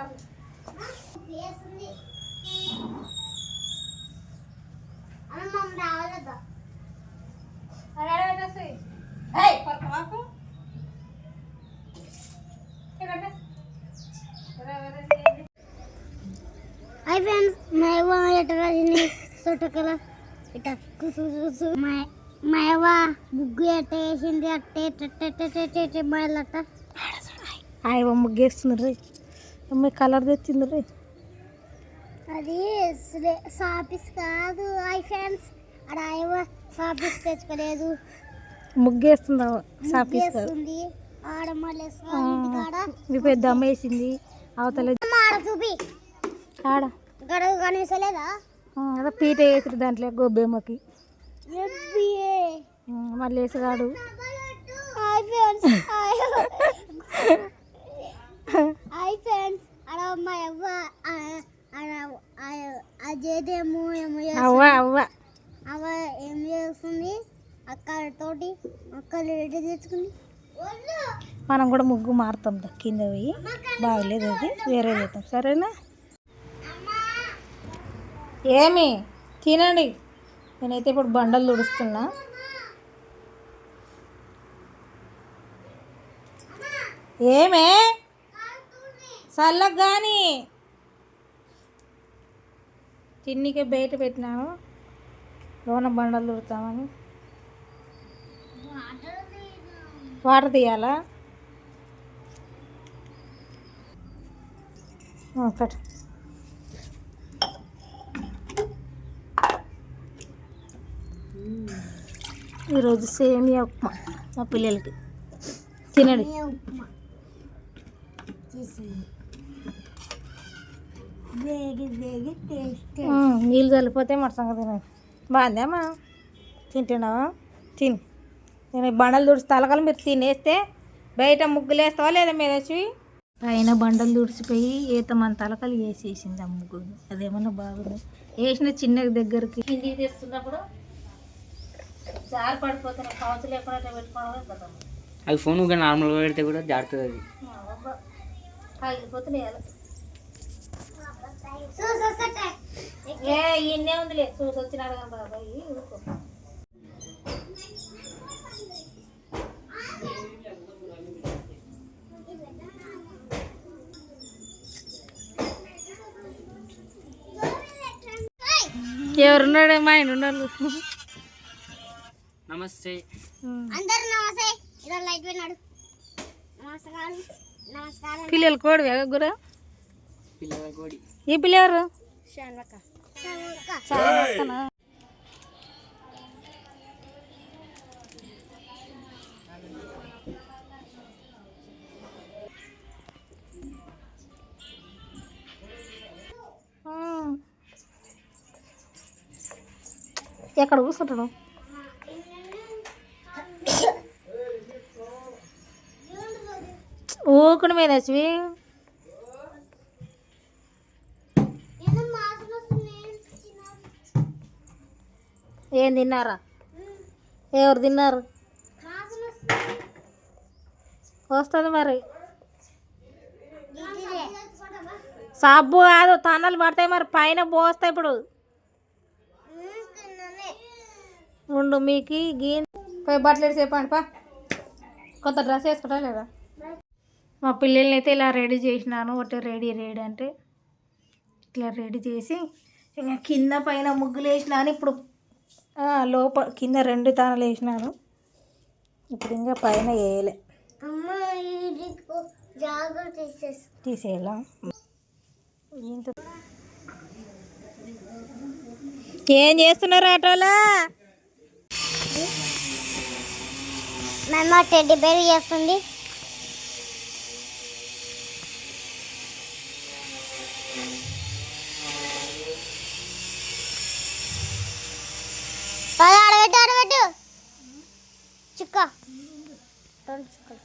Hi friends, मैं वो एटराजिनी सोटकला इटा कुसुसु मैं वो मुग्गु एटे हिंदी अट्टे टट्टे मायलట हाय वो मुగ్గేస్తున్నారు అమ్మ కలర్ తెచ్చింది అది సాపిస్ కాదు. హాయ్ ఫ్రెండ్స్, అడ ఆయవ సాపిస్ తెచ్చుకోలేదు, ముగ్గేస్తుందా సాపిస్ ఉంది. ఆడ మళ్ళీ కాడ మీ పెద్ద అమ్మ వేసింది అవతల ఆడ చూపి ఆడ గడవ కనిసలేదా అదే పీట వేసి దాంట్లో గొబ్బేమ్మకి మళ్ళీ వేసుగాడు. హాయ్ ఫ్రెండ్స్, హాయ్ ఫ్రెండ్స్, అడ మా అవ్వ అదేదేమో ఏమో అవ్వ అవ్వ అవ్వ ఏం చేస్తుంది అక్కతోటి అక్క రెడీ తెచ్చుకుంది. మనం కూడా ముగ్గు మారుతాం కింద పోయి, బాగలేదు అది వేరే చేద్దాం సరేనా. ఏమి తినండి, నేనైతే ఇప్పుడు బండలు తుడుస్తున్నా. ఏమే చల్లగా కానీ తిన్నికే బయట పెట్టినాను, లోన బండలు తుడుతామని. వాటర్ తీయాలా పెట్టు. ఈరోజు సేమియా ఉప్మా మా పిల్లలకి, తినండి. నీళ్ళు చల్లిపోతే మన సంగతి తినండి. బాగుందేమ్మా, తింటున్నావా? తిని నేను బండలు తుడిచి తలకలు మీరు తినేస్తే బయట ముగ్గులు వేస్తావా లేదా మీద వచ్చి పైన బండలు తుడిచిపోయి ఈత మన తలకలు వేసేసింది ఆ ముగ్గు. అదేమన్నా బాగుంది వేసిన చిన్న దగ్గరికి కిందికి తెస్తున్నప్పుడు జారి పడిపోతున్నా కవచలు ఎక్కడైతే పెట్టుకోవడం కదా. అది ఫోన్ నార్మల్గా పెడితే కూడా జారుతుంది, అది పగిలిపోతున్నాయి. ఇన్నే ఉందిలే చూసి వచ్చినాడు కదా బాబాయ్. ఎవరున్నాడు మా ఆయన ఉన్నాడు. నమస్తే అందరూ నమస్తే. ఇలా లైట్ పెట్టినాడు. నమస్కారం నమస్కారం. పిల్లలు కోడి గురా పిల్లల కోడి. ఈ పిల్ల ఎవరు? ఎక్కడ కూర్చుంటాడు? ఊకుని మీద వచ్చి ఏం తిన్నారా? ఎవరు తిన్నారు? వస్తుంది మరి. సబ్బు కాదు, తన్నలు పడతాయి మరి, పైన పోస్తాయి. ఇప్పుడు ఉండు మీకు గీ పోయి బట్టలు చెప్పండి పా. కొత్త డ్రెస్ వేసుకుంటా లేదా? మా పిల్లల్ని అయితే ఇలా రెడీ చేసినాను. ఒకటి రెడీ అంటే ఇట్లా రెడీ చేసి ఇంకా కింద పైన ముగ్గులు వేసినాను. ఇప్పుడు కింద 2 తానలు వేసినాను. ఇప్పుడు ఇంకా పైన వేయలే, తీసేయాలా. ఏం చేస్తున్నారు ఆటోలో? మేము టెడ్డీ బేర్ చేస్తుంది. ఆడబెట్టు చుక్క 2 చుక్కలు.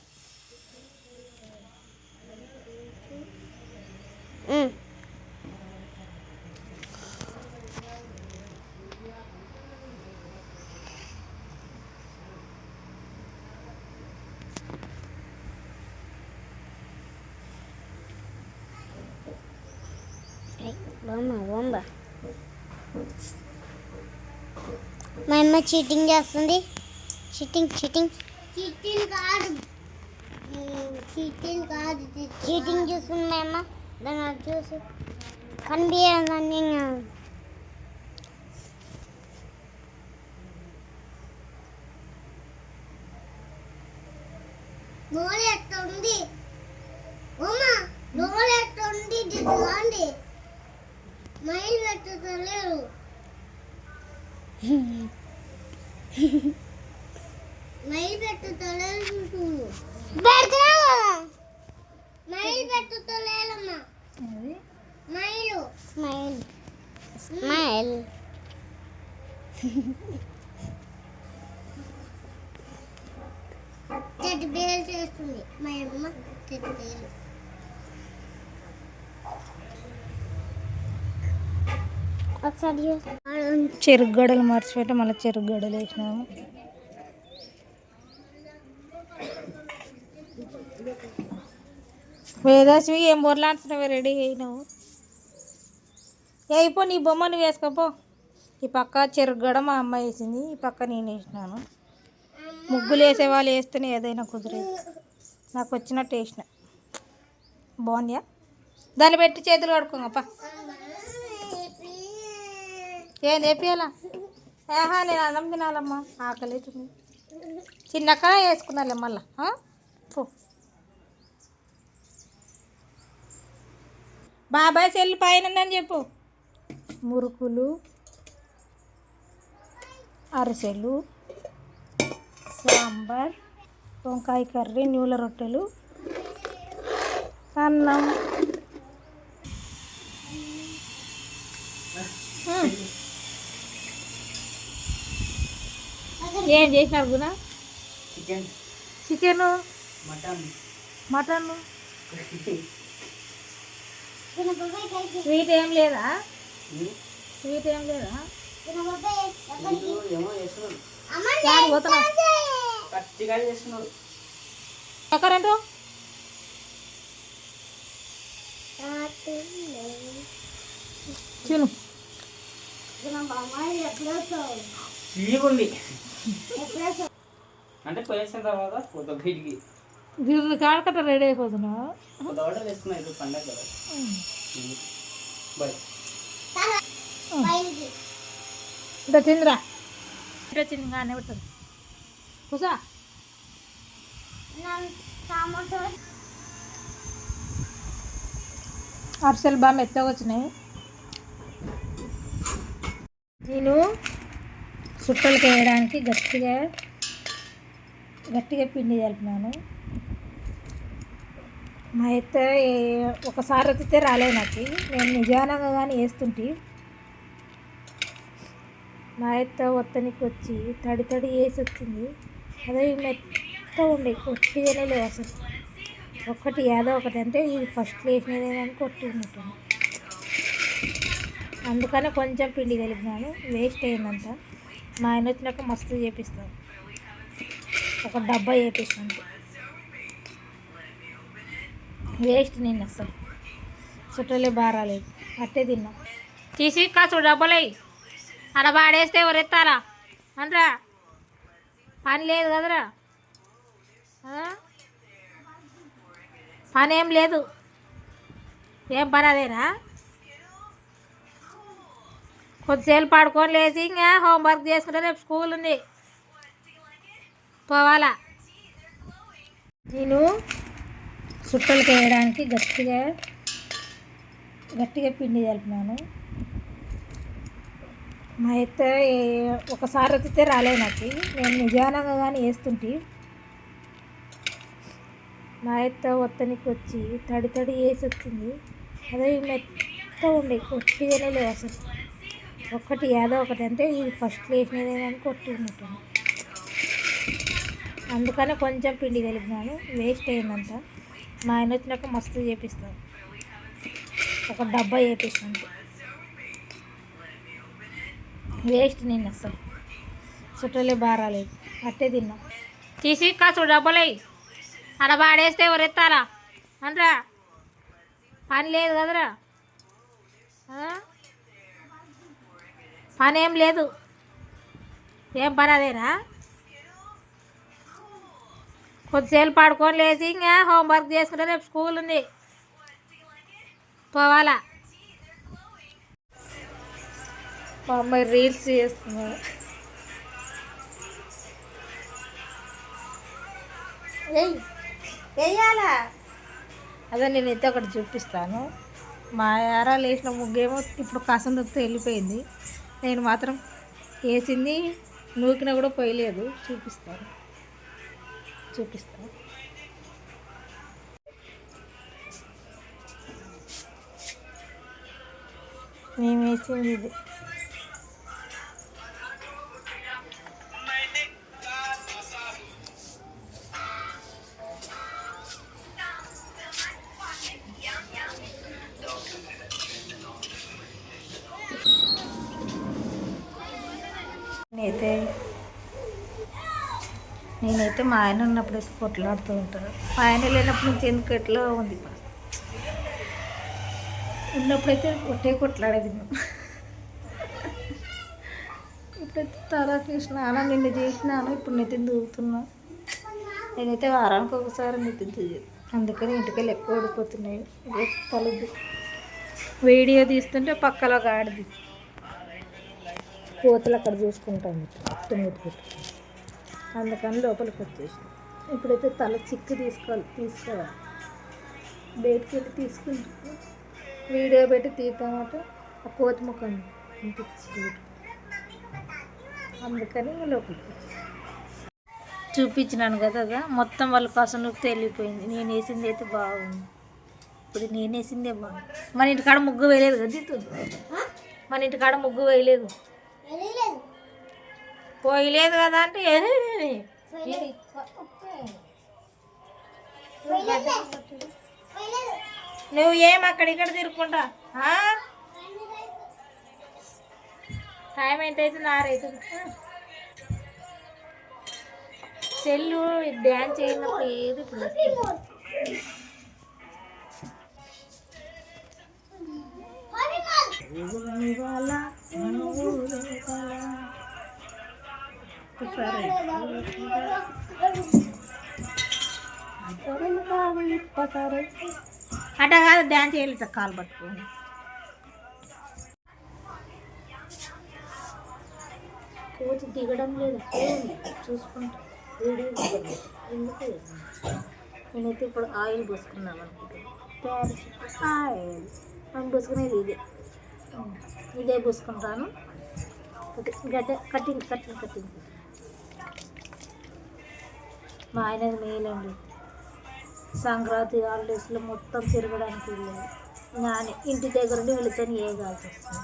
బొమ్మ మా అమ్మ చీటింగ్ చేస్తుంది. చీటింగ్ చూస్తుంది మా అమ్మ. దాన్ని చూసి కనిపించదని నోరు ఎట్లా ఉంది నోరు ఎట్లా ఉంది అండి మైలు పెట్టలేరు. మైలు పెట్టలేరు చూడు మైలు పెట్టలేదమ్మా. మైలు స్మైల్ చెట్టు బేలు చేస్తుంది మా అమ్మ. చెట్టు బేలు ఒకసారి చెరుకు గడలు మర్చిపెట్టి మళ్ళీ చెరుకు గడలు వేసినాము. వేదాశ్వి ఏం బొర్లాడుతున్నావు? రెడీ అయినావు? అయిపో, నీ బొమ్మ నువ్వు వేసుకోపో. ఈ పక్క చెరుకు గడ మా అమ్మ వేసింది, ఈ పక్క నేను వేసినాను. ముగ్గులు వేసే వాళ్ళు వేస్తేనే ఏదైనా కుదిరేది. నాకు వచ్చినట్టు వేసిన. బాగుందా? దాన్ని పెట్టి చేతులు కడుకోగప్ప. ఏం వేపియాలా? ఆహా, నేను అన్నం తినాలమ్మా, ఆకలి అవుతుంది. చిన్నక్క వేసుకున్నాలే మళ్ళా. పో. బాబాయ్ సెల్లు పైన ఉందని చెప్పు. మురుకులు, అరిసెలు, సాంబార్, వంకాయ కర్రీ, నీళ్ళ రొట్టెలు, అన్నం. ఏం చేసినారు గుణ? Chicken, mutton. స్వీట్ ఏం లేదా? స్వీట్ ఏం లేదా? ఎక్కడంటూ తిను. ఉంది అంటే పోయేసిన తర్వాత కొత్త బయటికి దీని కాడకట్ట రెడీ అయిపోతున్నా. కొత్త బట్టలు వేసుకున్నాయి పండగ కదా. బాయ్. ఇంకా తిందిరా. ఇట్లా తింది కానీ పెట్టదు. కూసా. అరిసెలు బాగా మెత్తగా వచ్చినాయి. నేను సుట్టలకి వేయడానికి గట్టిగా పిండి కలిపినాను. మా అత్త ఒకసారి ఎత్తితే రాలేదు నాకు. నేను నిజానంగా కానీ వేస్తుంటే మా అత్త ఒత్తనికి వచ్చి తడి వేసి వచ్చింది. అదే మెత్త ఉండే, కొట్టిగానే లేవు అసలు. ఒక్కటి ఏదో ఒకటి అంటే ఇది ఫస్ట్ వేసినది ఏదని కొట్టి ఉన్నట్టుంది. అందుకనే కొంచెం పిండి కలిపినాను, వేస్ట్ అయిందంట. మా ఆయన వచ్చినాక మస్తు చేపిస్తాను, ఒక డబ్బా చేపిస్తాను. వేస్ట్ నేను అసలు చుట్టలే బారాలేదు, అట్టే తిన్నాం. తీసి కాసు డబ్బలే అలా బాడేస్తే ఎవరెత్తారా అనరా? పని లేదు కదరా, పని ఏం లేదు. ఏం పని అదేనా? కొద్దిసేపు పడుకొని లేచి ఇంకా హోంవర్క్ చేసుకుంటే రేపు స్కూల్ ఉంది, పోవాలా. నేను సుట్టలకి వేయడానికి గట్టిగా పిండి కలిపినాను. మా అత్త ఒకసారి ఎత్తితే రాలేదు నాకు. నేను నిజానంగా కానీ వేస్తుంటే మా అత్త ఒత్తనికి వచ్చి తడి వేసి వచ్చింది. అదే మెత్త ఉండే, కొట్టిగానే లేవు అసలు. ఒక్కటి ఏదో ఒకటి అంటే ఇది ఫస్ట్ వేసినది అని కొట్టి ఉన్నట్టుంది. అందుకనే కొంచెం పిండి కలిపినాను, వేస్ట్ అయిందంట. మా ఆయన వచ్చినాక మస్తు చేపిస్తాను, ఒక డబ్బా చేపిస్తాను. వేస్ట్ నేను అసలు చుట్టలే బారాలేదు, అట్టే తిన్నాం. తీసి కాసు డబ్బలే అలా బాడేస్తే ఎవరెత్తారా అనరా? పని లేదు కదరా, పని ఏం లేదు, ఏం పని అదేనా? కొద్దిసేపు పడుకొని లేచి ఇంకా హోంవర్క్ చేసుకుంటే రేపు స్కూల్ ఉంది, పోవాలా. మా అమ్మాయి రీల్స్ చేస్తున్నాడు. వెయ్యాలా? అదే నేనైతే ఒకటి చూపిస్తాను. మా యారాలు వేసిన ముగ్గేమో ఇప్పుడు కసం దొక్కితే వెళ్ళిపోయింది, నేను మాత్రం వేసింది నూకినా కూడా పోయలేదు. చూపిస్తాను. మేము వేసింది ఇది. నేనైతే మా ఆయన ఉన్నప్పుడు వేసి కొట్లాడుతూ ఉంటాను. మా ఆయన లేనప్పుడు నుంచి ఎందుకు ఎట్లా ఉంది. ఉన్నప్పుడైతే ఒట్టే కొట్లాడేది మేము. ఇప్పుడైతే తలకి స్నానం నిన్న చేసినాను, ఇప్పుడు నెత్తిని దూకుతున్నా. నేనైతే వారానికి ఒకసారి నెత్తిని తీయదు, అందుకని ఇంటికెళ్ళి ఎక్కువ ఓడిపోతున్నాయి. తలది వీడియో తీస్తుంటే పక్కలో గాడిది కోతలు అక్కడ చూసుకుంటాను, అందుకని లోపలికి వచ్చేసి ఇప్పుడైతే తల చిక్కు తీసుకోవాలి. బయటికి వెళ్ళి తీసుకుంటాను, వీడియో పెట్టి తీద్దామంటే ఆ కోతి ముఖం అనిపించింది, అందుకని లోపలికి చూపించినాను కదా. మొత్తం వాళ్ళ కోసం నొక్కితే వెళ్ళిపోయింది. నేను వేసింది అయితే బాగుంది. ఇప్పుడు నేను వేసిందే బాగుంది. మన ఇంటికాడ ముగ్గు వేయలేదు కదా దిత్తుంది, మన ఇంటికాడ ముగ్గు వేయలేదు పోయలేదు కదా అంటే నువ్వు ఏం అక్కడ ఇక్కడ తిరుక్కుంటా. టైం ఎంతైతే 6 అవుతుంది. సెల్లు డ్యాన్స్ చేయనప్పుడు ఏది ఇప్పుడు అట్లా కాదు, డ్యాన్స్ చేయాలి కాలు పట్టుకోండి. కోతి దిగడం లేదు, చూసుకుంటా. నేనైతే ఇప్పుడు ఆయిల్ పోసుకున్నాను అనుకుంటున్నాను. ఆయిల్ మనం పోసుకునేది ఇదే పోసుకుంటాను. కటింగ్ మా ఆయనది మేలండి. సంక్రాంతి హాలిడేస్లో మొత్తం తిరగడానికి వెళ్ళాలి. నాని ఇంటి దగ్గర ఉండి వెళితే ఏ కాల్సి వస్తుంది.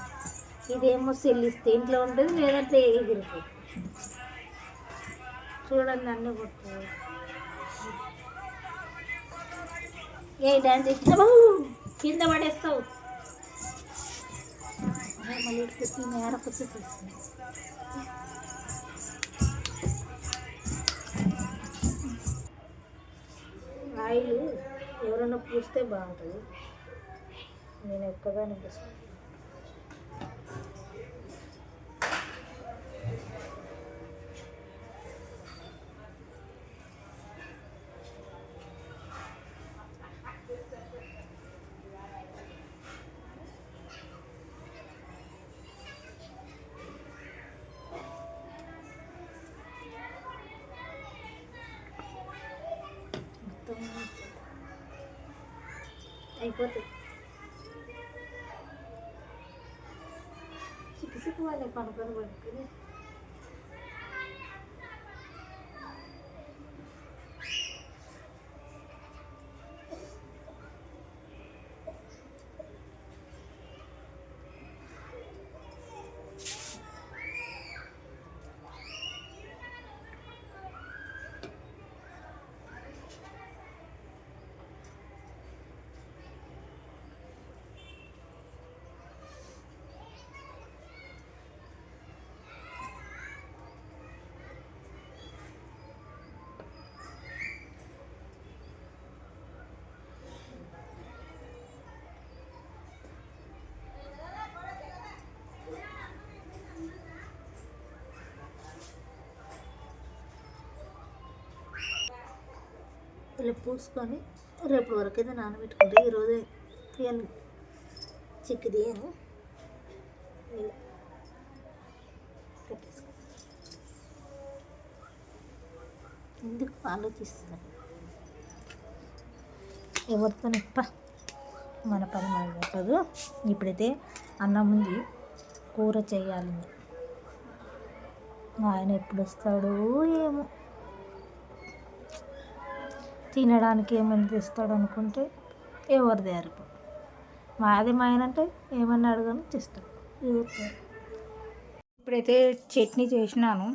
ఇదేమో సెల్లిస్తే ఇంట్లో ఉంటుంది, లేదంటే ఎగిరిపోతుంది. చూడండి అన్నీ కొట్టారు. ఏ డ్యాన్స్ చేసినావు కింద పడేస్తావు. మళ్ళీ మేరకొచ్చి చూస్తుంది. ఆయిల్ ఎవరైనా పూస్తే బాగుంటుంది, నేను ఒక్కదాన్ని పూస్తాను. అయిపోతుంది. చిక్కు వాళ్ళే పనుకొని పడుతుంది. ఇలా పూసుకొని రేపు వరకు అయితే నానబెట్టుకుంటే ఈరోజు చిక్కిది ఇలా పెట్టేసుకో. ఎందుకు ఆలోచిస్తున్నాను ఎవరితో నెప్ప మన పని మనకు తప్పదు. ఇప్పుడైతే అన్నం ఉంది, కూర చేయాలి. ఆయన ఎప్పుడు వస్తాడో ఏమో, తినడానికి ఏమైనా తెస్తాడు అనుకుంటే ఎవరిది అరుపు. మాది మా ఆయన అంటే ఏమన్నా అడగని తెస్తాడు. ఇప్పుడైతే చట్నీ చేసినాను,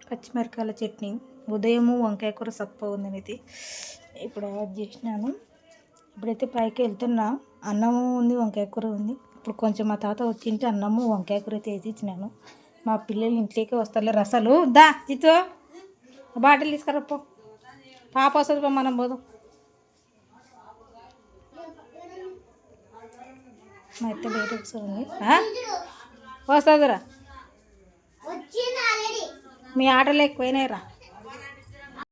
పచ్చిమిరకాయల చట్నీ. ఉదయము వంకాయ కూర సప్ప ఉందనేది ఇప్పుడు యాడ్ చేసినాను. ఇప్పుడైతే పైకి వెళ్తున్నా. అన్నము ఉంది, వంకాయ కూర ఉంది. ఇప్పుడు కొంచెం మా తాత వచ్చింటే అన్నము వంకాయ కూర అయితే వేసి ఇచ్చినాను. మా పిల్లలు ఇంట్లోకి వస్తారు. రసాలు దా చిత్తు బాటిల్ తీసుకురప్పో, పాప వస్తుంది, మనం పోదాం. మా అయితే బయట వస్తుంది, వస్తుందిరా. మీ ఆటలు ఎక్కువైనాయి రా.